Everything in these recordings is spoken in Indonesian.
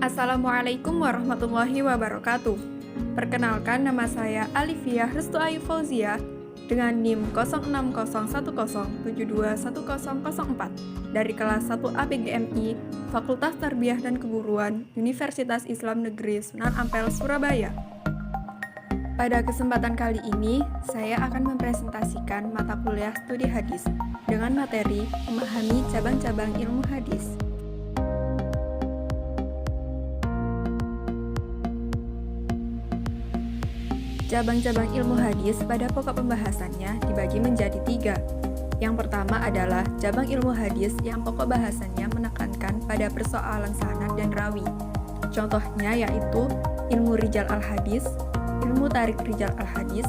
Assalamualaikum warahmatullahi wabarakatuh. Perkenalkan, nama saya Alifiyah Restu Ayu Fauzia dengan NIM 060107210004 dari kelas 1A PGMI Fakultas Tarbiyah dan Keguruan Universitas Islam Negeri Sunan Ampel, Surabaya. Pada kesempatan kali ini, saya akan mempresentasikan mata kuliah studi hadis dengan materi memahami cabang-cabang ilmu hadis. Cabang-cabang ilmu hadis pada pokok pembahasannya dibagi menjadi 3. Yang pertama adalah cabang ilmu hadis yang pokok bahasannya menekankan pada persoalan sanad dan rawi. Contohnya yaitu ilmu rijal al-hadis, ilmu tarik rijal al-hadis,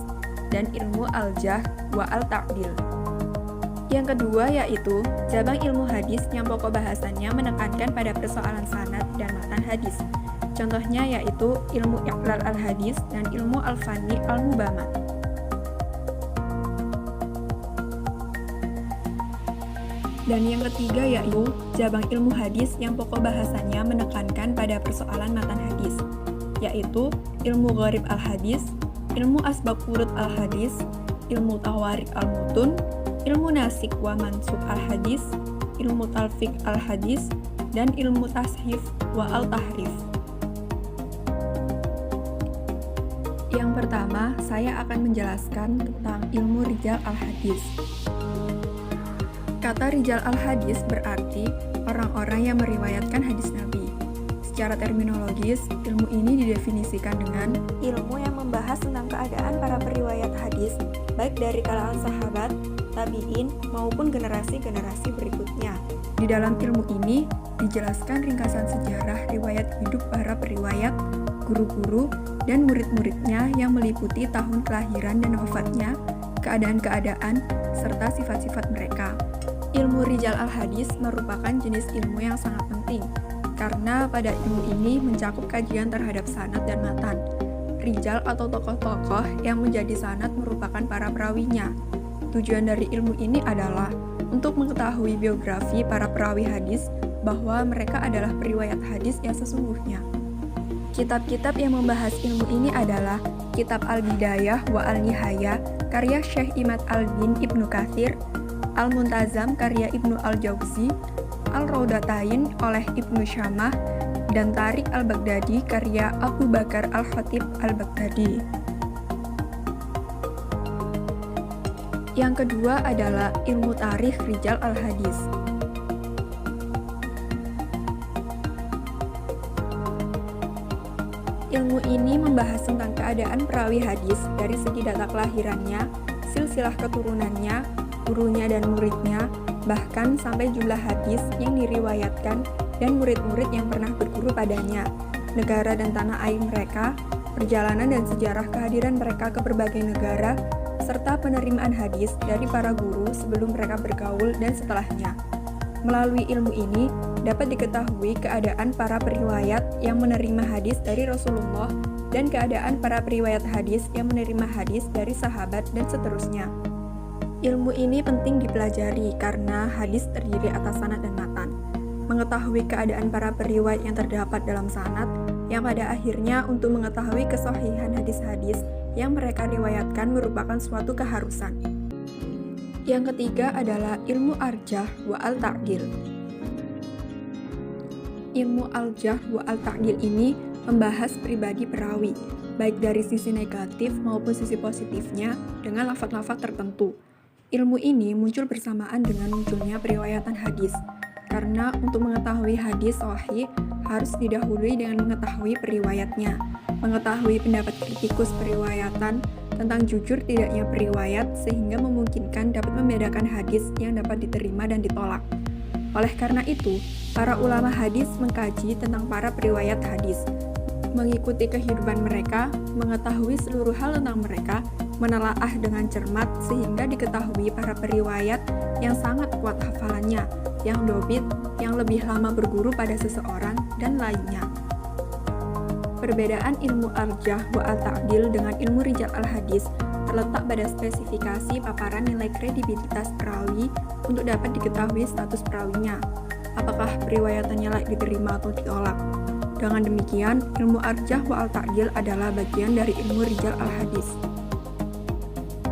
dan ilmu al-jarh wa al-ta'dil. Yang kedua yaitu cabang ilmu hadis yang pokok bahasannya menekankan pada persoalan sanad dan matan hadis. Contohnya yaitu ilmu iqlal al-hadis dan ilmu al-fani al-mubama. Dan yang ketiga yaitu cabang ilmu hadis yang pokok bahasannya menekankan pada persoalan matan hadis, yaitu ilmu gharib al-hadis, ilmu asbab urut al-hadis, ilmu tawarik al-mutun, ilmu nasik wa mansuk al-hadis, ilmu talfiq al-hadis, dan ilmu tashif wa al-tahrif. Yang pertama, saya akan menjelaskan tentang ilmu rijal al-hadis. Kata rijal al-hadis berarti orang-orang yang meriwayatkan hadis Nabi. Secara terminologis, ilmu ini didefinisikan dengan ilmu yang membahas tentang keadaan para periwayat hadis, baik dari kalangan sahabat, tabi'in, maupun generasi-generasi berikutnya. Di dalam ilmu ini, dijelaskan ringkasan sejarah riwayat hidup para periwayat, guru-guru, dan murid-muridnya yang meliputi tahun kelahiran dan wafatnya, keadaan-keadaan, serta sifat-sifat mereka. Ilmu rijal al-hadis merupakan jenis ilmu yang sangat penting, karena pada ilmu ini mencakup kajian terhadap sanad dan matan. Rijal atau tokoh-tokoh yang menjadi sanad merupakan para perawinya. Tujuan dari ilmu ini adalah untuk mengetahui biografi para perawi hadis bahwa mereka adalah periwayat hadis yang sesungguhnya. Kitab-kitab yang membahas ilmu ini adalah Kitab Al-Bidayah wa Al-Nihayah karya Syekh Imad Al-Din Ibnu Katsir, Al-Muntazam karya Ibnu Al-Jauzi, Al-Raudatain oleh Ibnu Syamah, dan Tarik Al-Baghdadi karya Abu Bakar Al-Khatib Al-Baghdadi. Yang kedua adalah ilmu tarikh rijal al-hadis. Ilmu ini membahas tentang keadaan perawi hadis dari segi data kelahirannya, silsilah keturunannya, gurunya dan muridnya, bahkan sampai jumlah hadis yang diriwayatkan dan murid-murid yang pernah berguru padanya, negara dan tanah air mereka, perjalanan dan sejarah kehadiran mereka ke berbagai negara, serta penerimaan hadis dari para guru sebelum mereka bergaul dan setelahnya. Melalui ilmu ini, dapat diketahui keadaan para periwayat yang menerima hadis dari Rasulullah dan keadaan para periwayat hadis yang menerima hadis dari sahabat dan seterusnya. Ilmu ini penting dipelajari karena hadis terdiri atas sanad dan matan. Mengetahui keadaan para periwayat yang terdapat dalam sanad, yang pada akhirnya untuk mengetahui kesahihan hadis-hadis yang mereka riwayatkan merupakan suatu keharusan. Yang ketiga adalah ilmu al-jarh wa al-ta'dil. Ilmu al-jarh wa al-ta'dil ini membahas pribadi perawi, baik dari sisi negatif maupun sisi positifnya dengan lafaz-lafaz tertentu. Ilmu ini muncul bersamaan dengan munculnya periwayatan hadis, karena untuk mengetahui hadis sahih harus didahului dengan mengetahui periwayatnya, mengetahui pendapat kritikus periwayatan tentang jujur tidaknya periwayat sehingga memungkinkan dapat membedakan hadis yang dapat diterima dan ditolak. Oleh karena itu, para ulama hadis mengkaji tentang para periwayat hadis, mengikuti kehidupan mereka, mengetahui seluruh hal tentang mereka, menelaah dengan cermat sehingga diketahui para periwayat yang sangat kuat hafalannya, yang dobit, yang lebih lama berguru pada seseorang, dan lainnya. Perbedaan ilmu al-jarh wa al-ta'dil dengan ilmu rijal al-hadis terletak pada spesifikasi paparan nilai kredibilitas perawi untuk dapat diketahui status perawinya, apakah periwayatannya layak diterima atau ditolak. Dengan demikian, ilmu arjah wa al-ta'dil adalah bagian dari ilmu rijal al-hadis.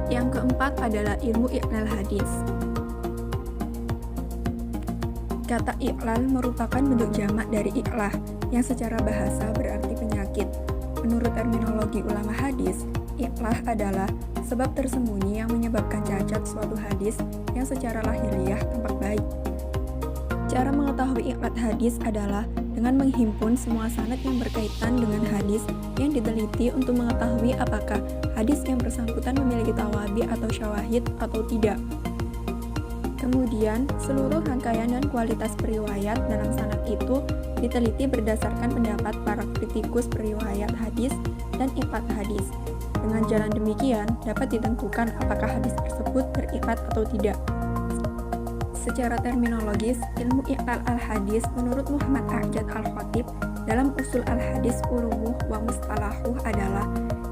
Yang keempat adalah ilmu i'lal hadis. Kata i'lal merupakan bentuk jamak dari i'lah, yang secara bahasa berarti penyakit. Menurut terminologi ulama hadis, i'lah adalah sebab tersembunyi yang menyebabkan cacat suatu hadis yang secara lahiriah tampak baik. Cara mengetahui i'lal hadis adalah dengan menghimpun semua sanad yang berkaitan dengan hadis yang diteliti untuk mengetahui apakah hadis yang bersangkutan memiliki tawabi atau syawahid atau tidak. Kemudian, seluruh rangkaian dan kualitas periwayat dalam sanad itu diteliti berdasarkan pendapat para kritikus periwayat hadis dan i'lal hadis. Dengan jalan demikian, dapat ditentukan apakah hadis tersebut beri'lal atau tidak. Secara terminologis, ilmu i'lal al-hadis menurut Muhammad A'jad al-Khatib dalam usul al-hadis ulumuh wa mustalahuh adalah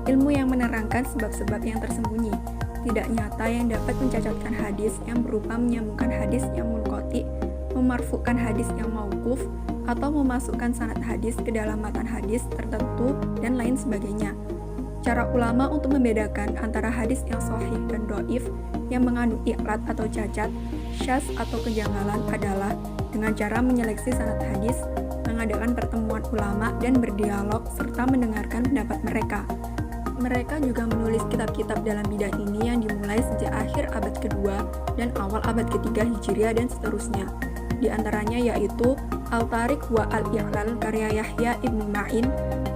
ilmu yang menerangkan sebab-sebab yang tersembunyi, tidak nyata yang dapat mencacatkan hadis yang berupa menyambungkan hadis yang munqati, memarfu'kan hadis yang mauquf, atau memasukkan sanad hadis ke dalam matan hadis tertentu, dan lain sebagainya. Cara ulama untuk membedakan antara hadis yang sahih dan dhaif yang mengandung i'lal atau cacat, syadz atau kejanggalan adalah dengan cara menyeleksi sanad hadis, mengadakan pertemuan ulama dan berdialog serta mendengarkan pendapat mereka. Mereka juga menulis kitab-kitab dalam bidang ini yang dimulai sejak akhir abad kedua dan awal abad ketiga Hijriah dan seterusnya. Di antaranya yaitu Al-Tariq wa Al-I'lal karya Yahya ibnu Ma'in,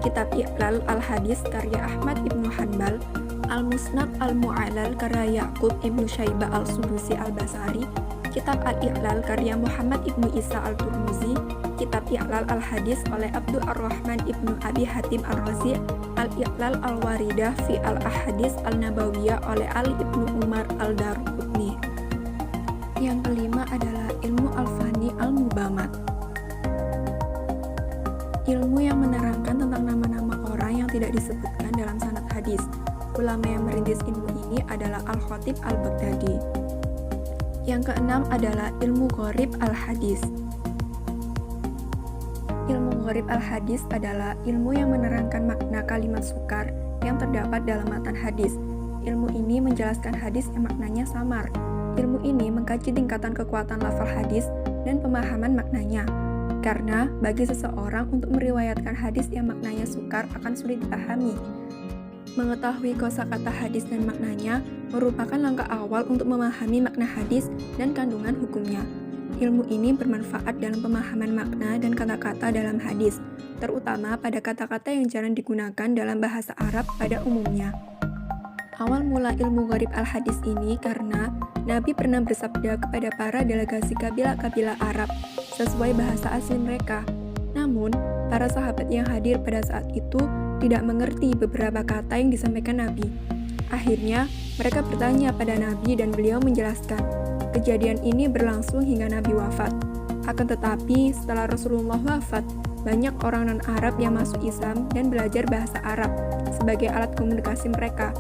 Kitab I'lal al-Hadis karya Ahmad ibnu Hanbal, Al-Musnad al-Mu'allal karya Ya'qub ibnu Syaibah al-Sudusi al-Basari, Kitab Al-I'lal karya Muhammad ibnu Isa al-Turmuzi, Kitab I'lal al-Hadis oleh Abdul Ar-Rahman ibnu Abi Hatim al-Razi, Al-I'lal al-Waridah fi al-Ahadis al-Nabawiyah oleh Ali ibnu Umar al-Darqutni. Yang kelima adalah ilmu al-Fani al-Mubamat. Ilmu yang menerangkan tentang nama-nama orang yang tidak disebutkan dalam sanad hadis. Ulama yang merintis ilmu ini adalah Al-Khatib al-Baghdadi. Yang keenam adalah ilmu gharib al-hadis. Ilmu gharib al-hadis adalah ilmu yang menerangkan makna kalimat sukar yang terdapat dalam matan hadis. Ilmu ini menjelaskan hadis yang maknanya samar. Ilmu ini mengkaji tingkatan kekuatan lafal hadis dan pemahaman maknanya. Karena bagi seseorang untuk meriwayatkan hadis yang maknanya sukar akan sulit dipahami. Mengetahui kosakata hadis dan maknanya merupakan langkah awal untuk memahami makna hadis dan kandungan hukumnya. Ilmu ini bermanfaat dalam pemahaman makna dan kata-kata dalam hadis, terutama pada kata-kata yang jarang digunakan dalam bahasa Arab pada umumnya. Awal mula ilmu gharib al-hadis ini karena Nabi pernah bersabda kepada para delegasi kabilah-kabilah Arab sesuai bahasa asli mereka. Namun, para sahabat yang hadir pada saat itu tidak mengerti beberapa kata yang disampaikan Nabi. Akhirnya, mereka bertanya pada Nabi dan beliau menjelaskan. Kejadian ini berlangsung hingga Nabi wafat. Akan tetapi, setelah Rasulullah wafat, banyak orang non-Arab yang masuk Islam dan belajar bahasa Arab sebagai alat komunikasi mereka.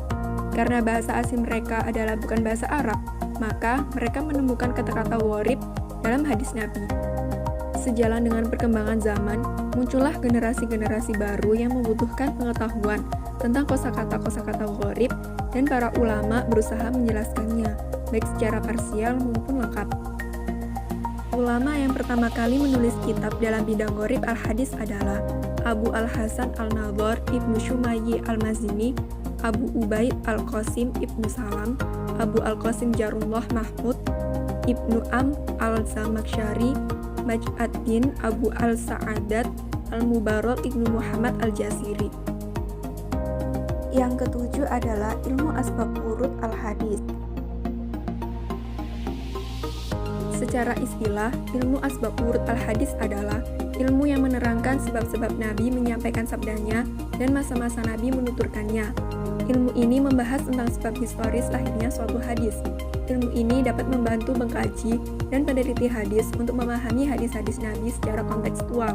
Karena bahasa asli mereka adalah bukan bahasa Arab, maka mereka menemukan kata-kata gharib dalam hadis Nabi. Sejalan dengan perkembangan zaman, muncullah generasi-generasi baru yang membutuhkan pengetahuan tentang kosakata-kosakata gharib dan para ulama berusaha menjelaskannya, baik secara parsial maupun lengkap. Ulama yang pertama kali menulis kitab dalam bidang gharib al-hadis adalah Abu al-Hasan al-Nadhar ibnu Shumayyi al-Mazini, Abu Ubaid al-Qasim ibnu Salam, Abu al-Qasim Jarullah Mahmud, Ibnu Am al-Zamakhsyari, Maj'ad-Din Abu al-Sa'adat, Al-Mubarak ibnu Muhammad al-Jasiri. Yang ketujuh adalah ilmu asbab urut al-hadis. Secara istilah, ilmu asbab urut al-hadis adalah ilmu yang menerangkan sebab-sebab Nabi menyampaikan sabdanya dan masa-masa Nabi menuturkannya. Ilmu ini membahas tentang sebab historis lahirnya suatu hadis. Ilmu ini dapat membantu mengkaji dan peneliti hadis untuk memahami hadis-hadis Nabi secara kontekstual.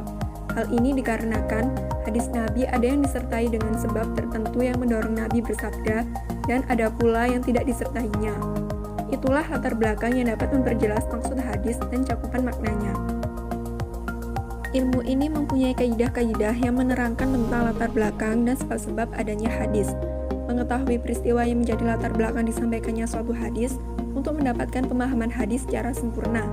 Hal ini dikarenakan hadis Nabi ada yang disertai dengan sebab tertentu yang mendorong Nabi bersabda dan ada pula yang tidak disertainya. Itulah latar belakang yang dapat memperjelas maksud hadis dan cakupan maknanya. Ilmu ini mempunyai kaidah-kaidah yang menerangkan tentang latar belakang dan sebab-sebab adanya hadis. Mengetahui peristiwa yang menjadi latar belakang disampaikannya suatu hadis untuk mendapatkan pemahaman hadis secara sempurna.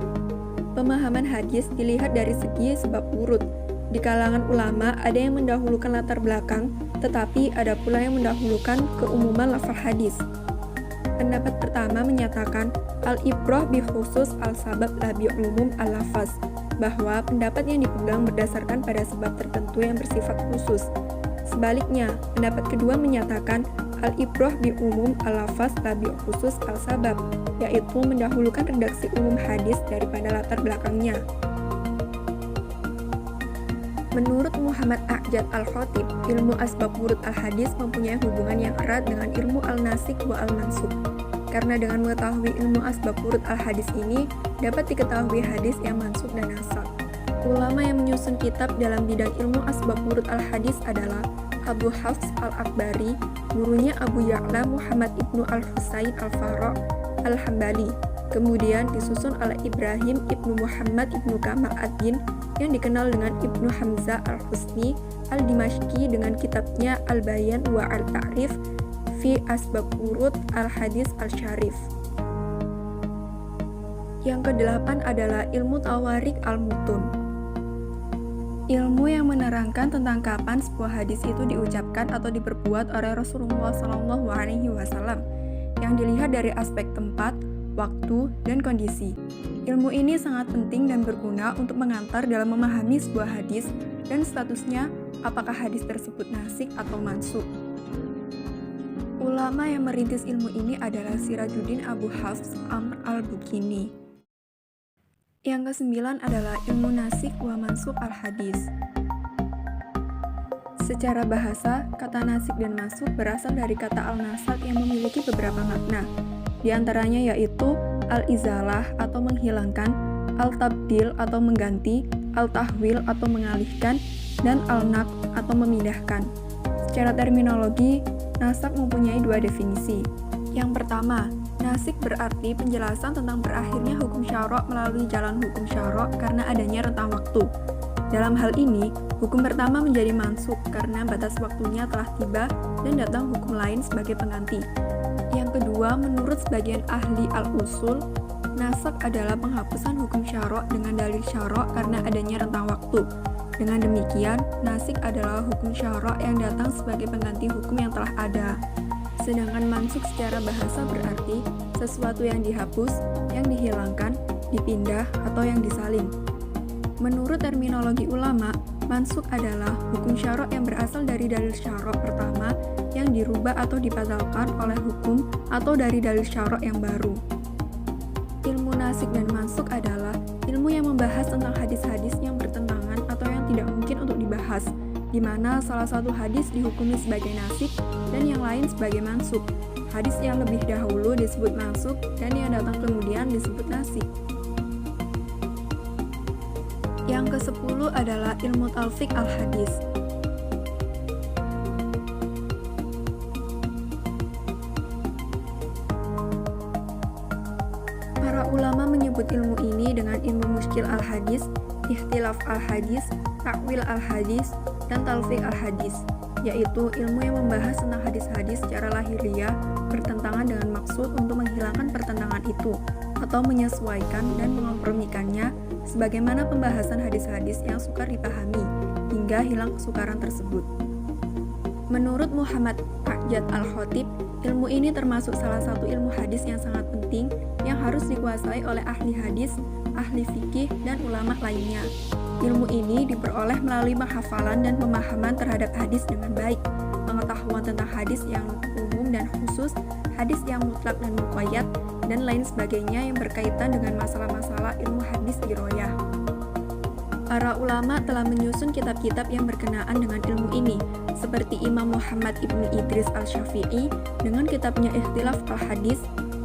Pemahaman hadis dilihat dari segi sebab urut. Di kalangan ulama ada yang mendahulukan latar belakang, tetapi ada pula yang mendahulukan keumuman lafaz hadis. Pendapat pertama menyatakan al-ibrah bi khusus al-sabab la bi umum al-lafaz, bahwa pendapat yang dipegang berdasarkan pada sebab tertentu yang bersifat khusus. Sebaliknya, pendapat kedua menyatakan al-ibrah bi umum al-lafaz la bi khusus al-sabab, yaitu mendahulukan redaksi umum hadis daripada latar belakangnya. Menurut Muhammad A'jad Al-Khatib, ilmu asbab wurud al-hadis mempunyai hubungan yang erat dengan ilmu al-nasikh wa al-mansukh. Karena dengan mengetahui ilmu asbab wurud al-hadis ini, dapat diketahui hadis yang mansukh dan nasakh. Ulama yang menyusun kitab dalam bidang ilmu asbab wurud al-hadis adalah Abu Hafs al-Akbari, gurunya Abu Ya'la Muhammad ibnu al-Husain al-Farra al-Hambali. Kemudian disusun oleh Ibrahim ibnu Muhammad ibnu Kamal ad-Din yang dikenal dengan Ibnu Hamzah al-Husni al-Dimashqi dengan kitabnya Al-Bayan wa al-Ta'rif fi Asbab Wurud al-Hadis al-Syarif. Yang kedelapan adalah ilmu tawarik al-mutun. Ilmu yang menerangkan tentang kapan sebuah hadis itu diucapkan atau diperbuat oleh Rasulullah SAW, yang dilihat dari aspek tempat, waktu, dan kondisi. Ilmu ini sangat penting dan berguna untuk mengantar dalam memahami sebuah hadis dan statusnya apakah hadis tersebut nasikh atau mansukh. Ulama yang merintis ilmu ini adalah Sirajuddin Abu Hafs Amr al-Bukini. Yang kesembilan adalah ilmu nasikh wa mansukh al-hadis. Secara bahasa, kata nasikh dan mansukh berasal dari kata al-nasakh yang memiliki beberapa makna. Di antaranya yaitu al-izalah atau menghilangkan, al-tabdil atau mengganti, al-tahwil atau mengalihkan, dan al-naql atau memindahkan. Secara terminologi, nasakh mempunyai dua definisi. Yang pertama, nasikh berarti penjelasan tentang berakhirnya hukum syara' melalui jalan hukum syara' karena adanya rentang waktu. Dalam hal ini, hukum pertama menjadi mansukh karena batas waktunya telah tiba dan datang hukum lain sebagai pengganti. Yang kedua, menurut sebagian ahli al-usul, nasakh adalah penghapusan hukum syara' dengan dalil syara' karena adanya rentang waktu. Dengan demikian, nasikh adalah hukum syara' yang datang sebagai pengganti hukum yang telah ada. Sedangkan mansukh secara bahasa berarti sesuatu yang dihapus, yang dihilangkan, dipindah, atau yang disalin. Menurut terminologi ulama, mansukh adalah hukum syara' yang berasal dari dalil syara' pertama yang dirubah atau dibatalkan oleh hukum atau dari dalil syara' yang baru. Ilmu nasikh dan mansukh adalah ilmu yang membahas tentang hadis-hadis yang bertentangan atau yang tidak mungkin untuk dibahas, di mana salah satu hadis dihukumi sebagai nasikh dan yang lain sebagai mansukh. Hadis yang lebih dahulu disebut mansukh dan yang datang kemudian disebut nasikh. Yang ke-10 adalah ilmu talfiq al-hadis. Para ulama menyebut ilmu ini dengan ilmu muskil al-hadis, ikhtilaf al-hadis, takwil al-hadis, dan talfiq al-hadis, yaitu ilmu yang membahas tentang hadis-hadis secara lahiriah bertentangan dengan maksud untuk menghilangkan pertentangan itu atau menyesuaikan dan menkompromikannya sebagaimana pembahasan hadis-hadis yang sukar dipahami hingga hilang kesukaran tersebut. Menurut Muhammad A'jad Al-Khatib, ilmu ini termasuk salah satu ilmu hadis yang sangat penting yang harus dikuasai oleh ahli hadis, ahli fikih, dan ulama lainnya. Ilmu ini diperoleh melalui penghafalan dan pemahaman terhadap hadis dengan baik, pengetahuan tentang hadis yang umum dan khusus, hadis yang mutlak dan muqayyad, dan lain sebagainya yang berkaitan dengan masalah-masalah ilmu hadis riwayah. Para ulama telah menyusun kitab-kitab yang berkenaan dengan ilmu ini, seperti Imam Muhammad ibnu Idris al-Syafi'i dengan kitabnya Ikhtilaf al-Hadis,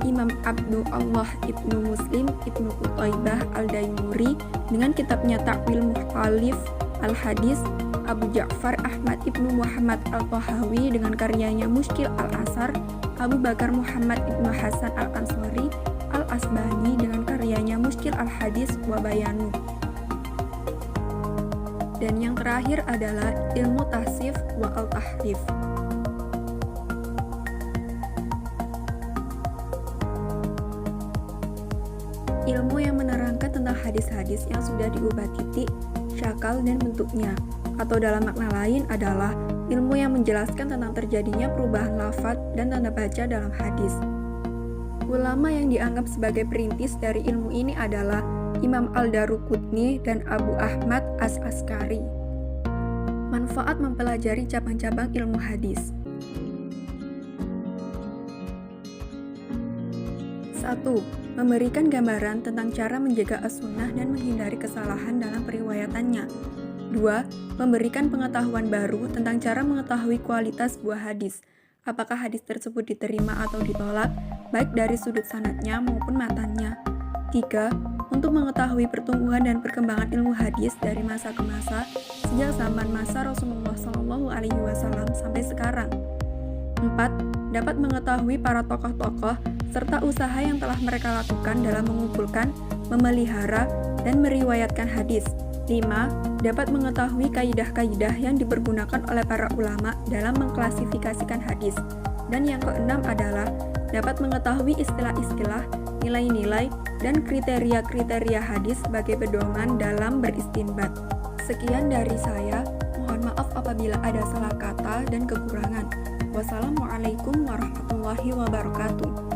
Imam Abdullah ibnu Muslim ibnu Qutaibah al-Daimuri dengan kitabnya Ta'wil Mukhtalif al-Hadis, Abu Ja'far Ahmad ibnu Muhammad al-Tahawi dengan karyanya Mushkil al-Asar, Abu Bakar Muhammad ibnu Hasan al-Ansari al-Asbani dengan karyanya Mushkil al-Hadis wa Bayanu. Dan yang terakhir adalah ilmu tahsif wa al-tahrif. Ilmu yang menerangkan tentang hadis-hadis yang sudah diubah titik, syakal, dan bentuknya. Atau dalam makna lain adalah ilmu yang menjelaskan tentang terjadinya perubahan lafadz dan tanda baca dalam hadis. Ulama yang dianggap sebagai perintis dari ilmu ini adalah Imam Al-Daruqutni dan Abu Ahmad As-Askari. Manfaat mempelajari cabang-cabang ilmu hadis. 1. Memberikan gambaran tentang cara menjaga as-sunnah dan menghindari kesalahan dalam periwayatannya. 2. Memberikan pengetahuan baru tentang cara mengetahui kualitas buah hadis. Apakah hadis tersebut diterima atau ditolak, baik dari sudut sanadnya maupun matannya. 3. Untuk mengetahui pertumbuhan dan perkembangan ilmu hadis dari masa ke masa, sejak zaman masa Rasulullah SAW sampai sekarang. 4. Dapat mengetahui para tokoh-tokoh serta usaha yang telah mereka lakukan dalam mengumpulkan, memelihara, dan meriwayatkan hadis. 5. Dapat mengetahui kaidah-kaidah yang dipergunakan oleh para ulama dalam mengklasifikasikan hadis. Dan yang keenam adalah dapat mengetahui istilah-istilah, nilai-nilai, dan kriteria-kriteria hadis sebagai pedoman dalam beristinbat. Sekian dari saya, mohon maaf apabila ada salah kata dan kekurangan. Wassalamualaikum warahmatullahi wabarakatuh.